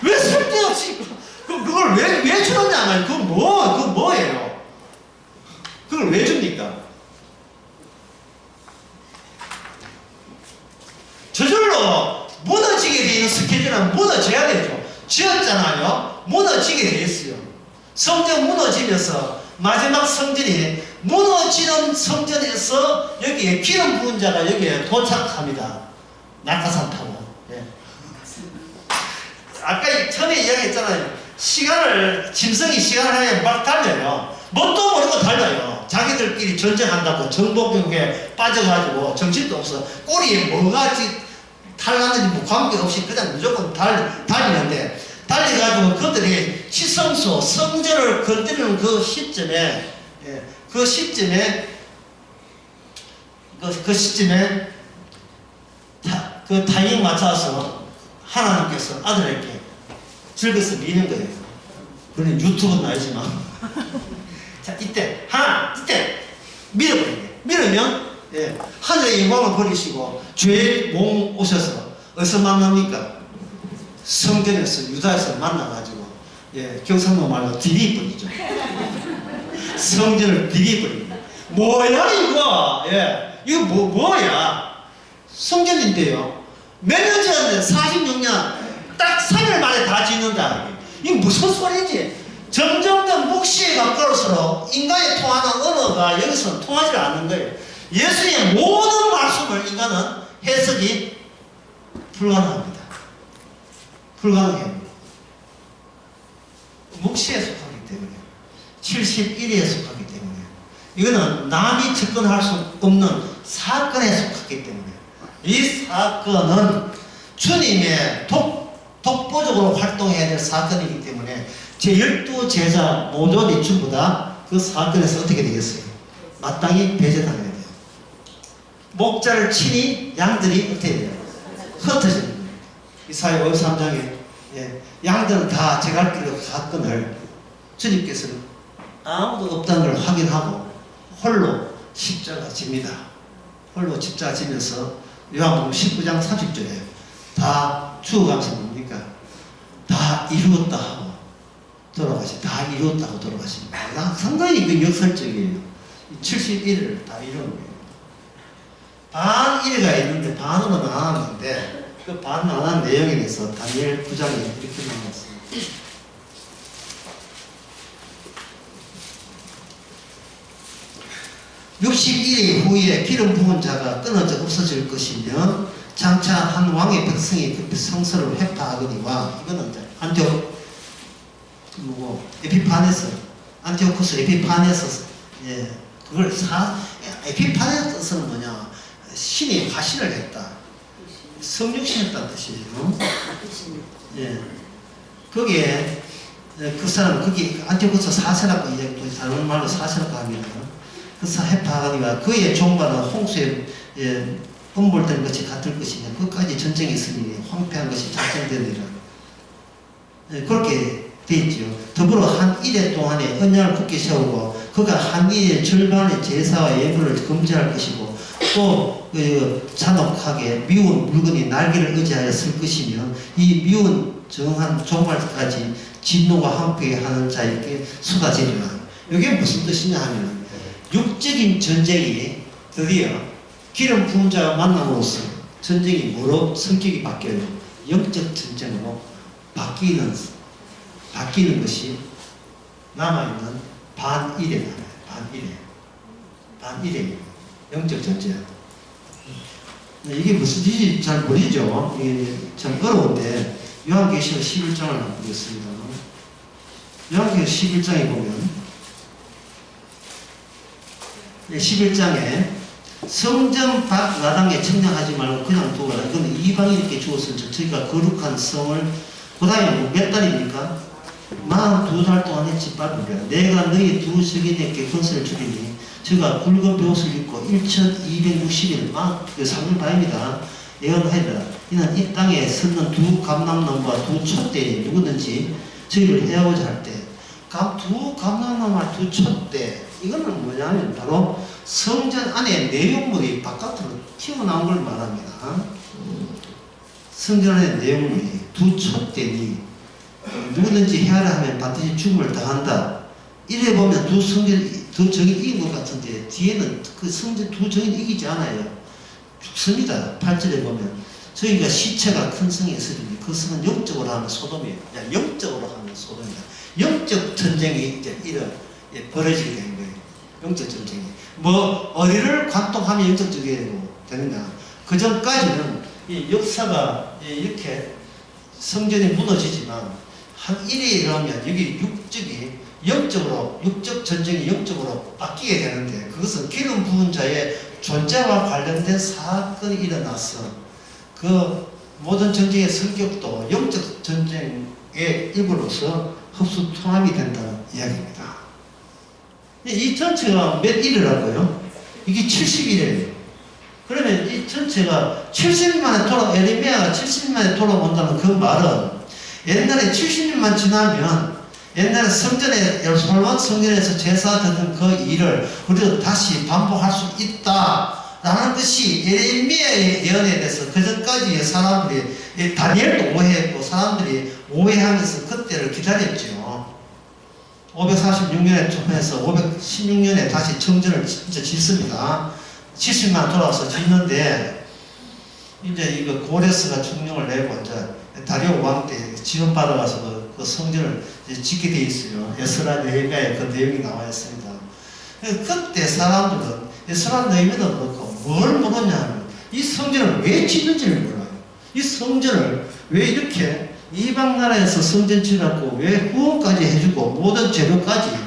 왜 쓸데없이 그걸 왜 주느냐 말이야. 그거 뭐예요? 그걸 왜 줍니까? 저절로 무너지게 되어 있는 스케줄은 무너져야 되죠. 지었잖아요. 무너지게 되어 있어요. 성전 무너지면서 마지막 성전이 무너지는 성전에서 여기에 기름 부은 자가 여기에 도착합니다. 낙하산 타고. 예. 아까 처음에 이야기했잖아요. 짐승이 시간을 하에 막 달려요. 뭣도 모르고 달려요. 자기들끼리 전쟁한다고 정복욕에 빠져가지고 정신도 없어. 꼬리에 뭐가 탈났는지 뭐 관계없이 그냥 무조건 달리는데 달려가지고 그들이 치성소 성전을 건드리는 그 시점에 그 타이밍 맞춰서 하나님께서 아들에게 즐겨서 미는 거예요. 그건 유튜브는 아니지만 자 이때 밀어버리는 거예요. 밀으면 예, 하늘의 영광을 버리시고 죄의 몸 오셔서 어디서 만납니까? 성전에서 유다에서 만나가지고 예, 경상도 말로 디디버리죠. 성전을 디디버립니다. 뭐야 이거? 예, 이거 뭐야? 성전인데요. 몇 년 지났는데 46년 딱 3일 만에 다 짓는다. 이게 무슨 소리지? 점점점 묵시에 가까울수록 인간이 통하는 언어가 여기서는 통하지 않는 거예요. 예수의 모든 말씀을 인간은 해석이 불가능합니다. 불가능해요. 묵시에 속하기 때문에 71에 속하기 때문에 이거는 남이 접근할 수 없는 사건에 속하기 때문에 이 사건은 주님의 독보적으로 활동해야 될 사건이기 때문에 제 12제자 모조리 전부 다 그 사건에서 어떻게 되겠어요? 마땅히 배제당해야 돼요. 목자를 치니 양들이 어떻게 돼요? 흩어지는 거예요. 이사야 53장에 양들은 다 제 갈 길로 갔건을 주님께서는 아무도 없다는 걸 확인하고 홀로 십자가 집니다. 홀로 십자가 지면서 요한복음 19장 30절에 다 죽어가면서 뭡니까? 다 이루었다 하고 다 이루었다고 돌아가십니다. 상당히 그 역설적이에요. 71을 다 이룬 거예요. 반 1가 있는데 반으로 나눴는데 그 반 나눈 내용에 대해서 다니엘 9장에 이렇게 나왔습니다. 61일 후에 기름 부은 자가 끊어져 없어질 것이며 장차 한 왕의 백성이 그 성서를 회파하거니와 이거는 이제 안티오쿠스 에피파네스 그걸 에피파네스는 뭐냐 신이 화신을 했다 성육신했다는 뜻이에요. 거기에 그 사람 거기 안티오쿠스 4세라고 이제 다른 말로 4세라고 합니다. 그래서 회파하거니와 그의 종과는 홍수에 음볼된 것이 같을 것이며 끝까지 전쟁이 있으니 황폐한 것이 작성되니라. 그렇게 되어 있죠. 더불어 한 일해 동안에 언약을 굳게 세우고 그가 한 일의 절반의 제사와 예물을 금지할 것이고 또 잔혹하게 미운 물건이 날개를 의지하여 쓸 것이며 이 미운 정한 종말까지 진노가 황폐하게 하는 자에게 쏟아지리라. 이게 무슨 뜻이냐 하면 육적인 전쟁이 드디어 기름 부은 자가 만남으로써 전쟁이 뭐로 성격이 바뀌어요? 영적 전쟁으로 바뀌는 것이 남아있는 반일에 남아요. 반일에 영적 전쟁. 이게 무슨 뜻인지 잘 모르죠. 이게 참 어려운데 요한계시록 11장을 보겠습니다. 요한계시록 11장에 보면 11장에 성전 밖 마당에 청량하지 말고 그냥 두어라. 이건 이방인에게 주었을 때 저희가 거룩한 성을 그 다음에 몇 달입니까? 42달 동안 했지 빨리 내가 너희 두 석인에게 건설을 주리니 저가 굵은 벼옷을 입고 1260일 막 3년 반입니다. 예언하리라. 이는 이 땅에 섰는 두 감람나무와 두 촛대에 누구든지 저희를 해하고자 할 때 두 감람나무와 두 촛대 이거는 뭐냐면 바로 성전 안에 내용물이 바깥으로 튀어나온 걸 말합니다. 성전 안에 내용물이 두 촛대니 누구든지 해하라 하면 반드시 죽음을 당한다. 이래 보면 두 정이 이긴 것 같은데 뒤에는 그 성전 두 정이 이기지 않아요. 죽습니다. 8절에 보면 저희가 시체가 큰 성에 있으니 그 성은 영적으로 하는 소돔이에요. 영적으로 하는 소돔이다. 영적 전쟁이 이제 벌어지게 되는 거예요. 영적 전쟁이. 어디를 관통하면 영적 전쟁이 되느냐. 그 전까지는 이 역사가 이렇게 성전이 무너지지만 한 일에 일어나면 여기 육적 전쟁이 영적으로 바뀌게 되는데 그것은 기름 부은 자의 존재와 관련된 사건이 일어나서 그 모든 전쟁의 성격도 영적 전쟁의 일부로서 흡수 통합이 된다는 이야기입니다. 이 전체가 몇 일이라고요? 이게 70일이에요. 그러면 이 전체가 70일 만에 에레미야가 70일 만에 돌아온다는 그 말은 옛날에 70년만 지나면 옛날에 솔로몬 성전에서 제사 드는 그 일을 우리도 다시 반복할 수 있다라는 것이 에레미야의 예언에 대해서 그전까지 사람들이 다니엘도 오해했고 사람들이 오해하면서 그때를 기다렸죠. 546년에 초판해서 516년에 다시 정전을 진짜 짓습니다. 70만 돌아와서 짓는데 이제 이거 고레스가 중령을 내고 이제 다리오 왕 때 지원받아가서 그 성전을 짓게 돼 있어요. 에스라 느헤미야에 그 내용이 나와 있습니다. 그때 사람들은 에스라 느헤미야도 그렇고 뭘 모르냐면 이 성전을 왜 짓는지를 몰라요. 이 성전을 왜 이렇게 이방 나라에서 성전 지어갖고 왜 후원까지 해주고 모든 재료까지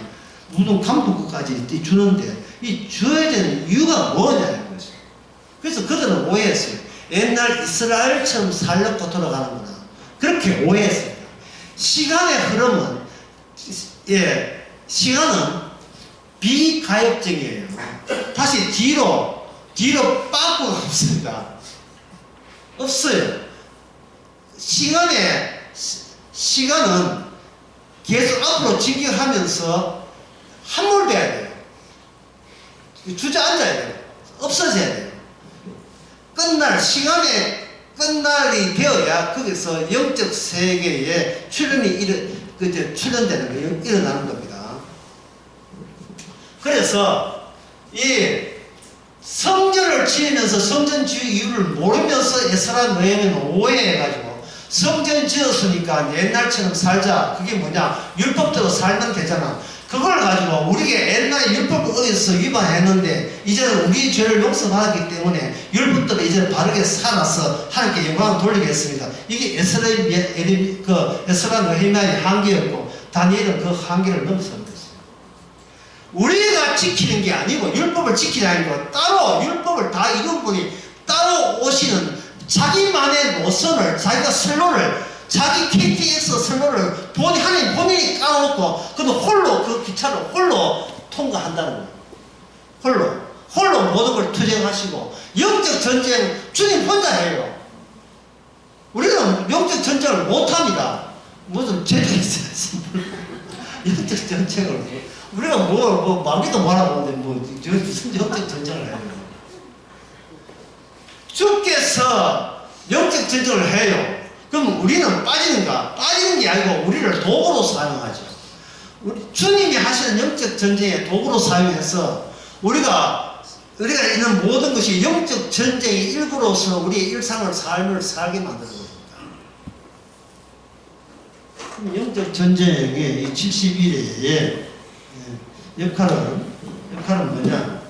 모든 간부까지 주는데 이 줘야 되는 이유가 뭐냐는 거죠. 그래서 그들은 오해했어요. 옛날 이스라엘처럼 살려고 돌아가는구나. 그렇게 오해했습니다. 시간의 흐름은 시간은 비가역적이에요. 다시 뒤로 빠꾸가 없습니다. 없어요. 시간은 계속 앞으로 진격하면서 함몰돼야 돼요. 주저앉아야 돼요. 없어져야 돼요. 시간의 끝날이 되어야 거기서 영적 세계에 출현되는 거예요. 일어나는 겁니다. 그래서 이 성전을 지으면서 성전 지을 이유를 모르면서 에스라 느헤미야는 오해해가지고 성전 지었으니까 옛날처럼 살자. 그게 뭐냐? 율법대로 살면 되잖아. 그걸 가지고 우리가 옛날에 율법을 어디서 위반했는데 이제는 우리 죄를 용서받았기 때문에 율법대로 이제는 바르게 살아서 하나님께 영광을 돌리겠습니다. 이게 에스라 느헤미야의 한계였고 다니엘은 그 한계를 넘어선 거예요. 우리가 지키는 게 아니고 율법을 지키는 게 아니고 따로 율법을 다 이룬 분이 따로 오시는 자기만의 노선을 자기가 선로를 자기 KTX 선로를 하나님 본인이 까놓고 그는 홀로 그 기차를 홀로 통과한다는 거예요. 홀로 모든 걸 투쟁하시고 영적 전쟁 주님 혼자 해요. 우리는 영적 전쟁을 못합니다. 무슨 죄가 있어야지. 영적 전쟁을 우리가 마귀도 말하고 무슨 영적 전쟁을 해요. 주께서 영적 전쟁을 해요. 그럼 우리는 빠지는가? 빠지는 게 아니고 우리를 도구로 사용하죠. 주님이 하시는 영적 전쟁의 도구로 사용해서 우리가 있는 모든 것이 영적 전쟁의 일부로서 우리의 삶을 살게 만드는 겁니다. 영적 전쟁의 이 71회의 역할은 뭐냐?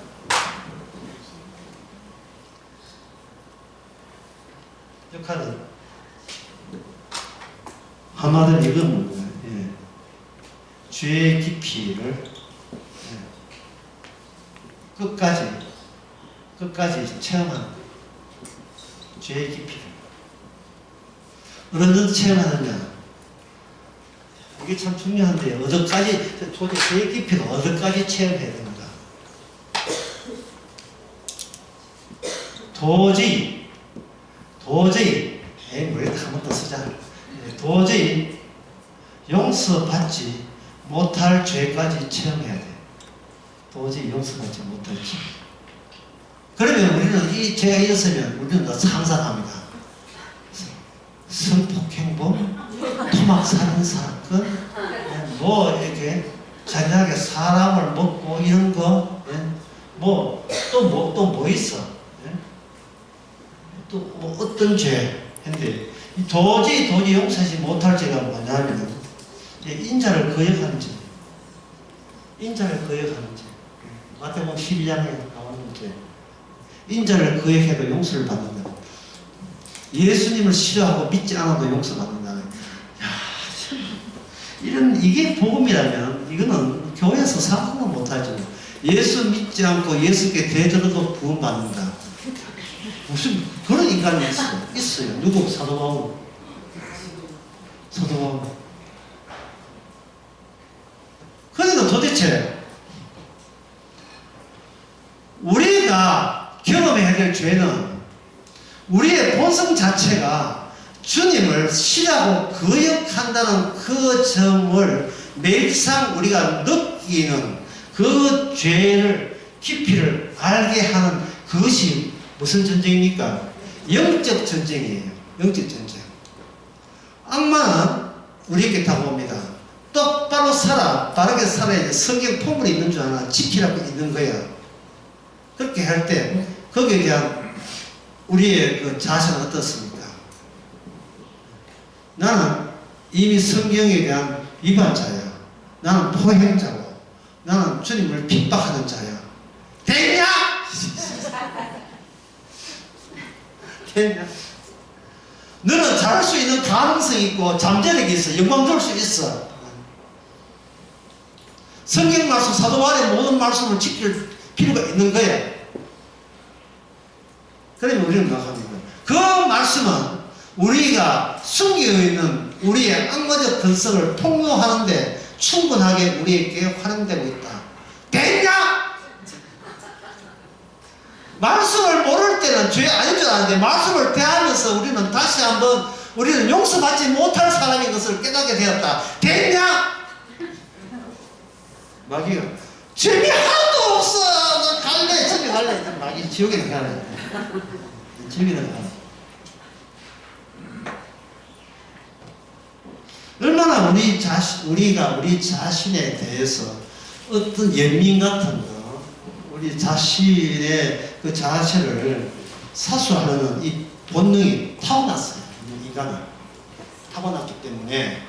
역할은 한마디로 이건 뭐예요? 죄의 깊이를 끝까지 체험하는 거예요. 죄의 깊이를 어느 정도 체험하느냐? 이게 참 중요한데 어디까지 죄의 깊이가 어디까지 체험해야 됩니다. 도저히 왜 한 번 더 쓰자. 도저히 용서받지 못할 죄까지 체험해야 돼. 도저히 용서받지 못할 죄. 그러면 우리는 제가 이랬으면 우리는 더 상상합니다. 성폭행범, 토막살인 사건, 이렇게 잔인하게 사람을 먹고 이런 거, 또 뭐 있어? 또 어떤 죄? 근데 도저히 용서하지 못할 죄가 뭐냐면 인자를 거역하는 죄. 인자를 거역하는 죄. 마태복음 12장에 나오는 죄. 인자를 거역해도 용서를 받는다. 예수님을 싫어하고 믿지 않아도 용서받는다. 이게 복음이라면 이거는 교회에서 상상도 못하죠. 예수 믿지 않고 예수께 대들어도 구원받는다. 무슨 그런 인간이 있어요. 누구? 사도 바울. 그러니까 도대체 우리가 경험해야 될 죄는 우리의 본성 자체가 주님을 싫어하고 거역한다는 그 점을 매일상 우리가 느끼는 그 죄를 깊이를 알게 하는 그것이 무슨 전쟁입니까? 영적 전쟁이에요. 영적 전쟁. 악마는 우리에게 다가옵니다. 똑바로 살아, 바르게 살아야 성경 포물이 있는 줄 아나 지키라고 있는 거야. 그렇게 할 때 거기에 대한 우리의 그 자세는 어떻습니까? 나는 이미 성경에 대한 위반자야. 나는 포행자고 나는 주님을 핍박하는 자야. 됐냐? 됐냐? 너는 잘할 수 있는 가능성이 있고 잠재력이 있어. 영광 돌 수 있어. 성경 말씀, 사도 바울의 모든 말씀을 지킬 필요가 있는 거야. 그러면 우리는 나갑니다. 그 말씀은 우리가 숨겨 있는 우리의 악마적 근성을 폭로하는데 충분하게 우리에게 활용되고 있다. 됐냐? 말씀을 모를 때는 죄 아닌 줄 아는데 말씀을 대하면서 우리는 다시 한번 우리는 용서받지 못할 사람인 것을 깨닫게 되었다. 됐냐? 마귀가 재미 하나도 없어. 나 갈래. 집에 갈래. 마귀 지옥에 가네. 지옥에 가네. 얼마나 우리가 우리 자신에 대해서 어떤 연민 같은 거, 우리 자신의 그 자체를 사수하는 이 본능이 타고났어요. 인간이 타고났기 때문에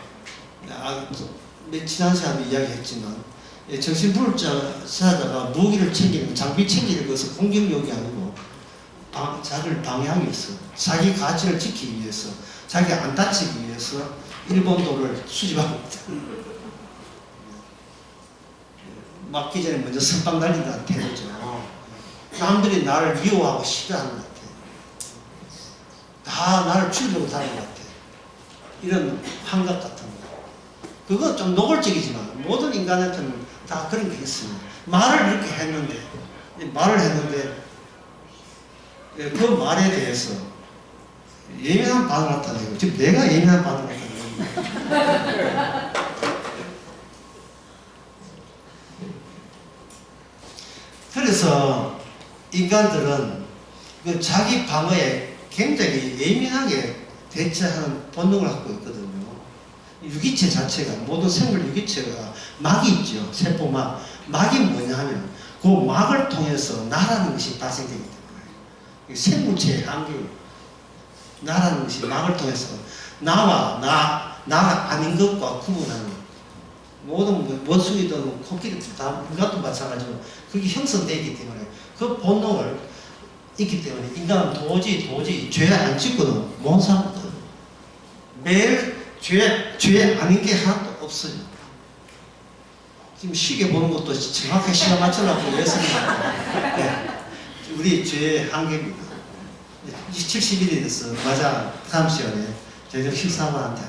지난 시간에 이야기했지만 정신불자자가 무기를 챙기는 장비 챙기는 것은 공격력이 아니고 자기를 방해하기 위해서, 자기 가치를 지키기 위해서, 자기가 안 다치기 위해서 일본도를 수집하고 있다. 맞기 전에 먼저 선빵 날린다는 태도죠. 남들이 나를 미워하고 싫어하는 것 같아. 다 나를 죽이려고 다니는 것 같아. 이런 환각 같은 거. 그건 좀 노골적이지만 모든 인간한테는 다 그런 게 있습니다. 말을 이렇게 했는데 그 말에 대해서 예민한 반응을 나타내고, 지금 내가 예민한 반응을 나타내고 그래서 인간들은 그 자기 방어에 굉장히 예민하게 대처하는 본능을 갖고 있거든요. 유기체 자체가, 모든 생물 유기체가 막이 있죠. 세포막. 막이 뭐냐 하면 그 막을 통해서 나라는 것이 발생되기 때문에 생물체의 한계예요. 나라는 것이 막을 통해서 나와 나가 아닌 것과 구분하는 모든 원숭이든 코끼리든 다 인간도 마찬가지로 그게 형성되기 때문에 그 본능을 있기 때문에 인간은 도저히 죄 안 짓고는 못 삽니다. 매일 죄 아닌 게 하나도 없어요. 지금 시계 보는 것도 정확하게 시간 맞추려고 했습니다. 네. 우리 죄의 한계입니다. 70일이 됐어. 맞아. 다음 시간에 저희들 식사한테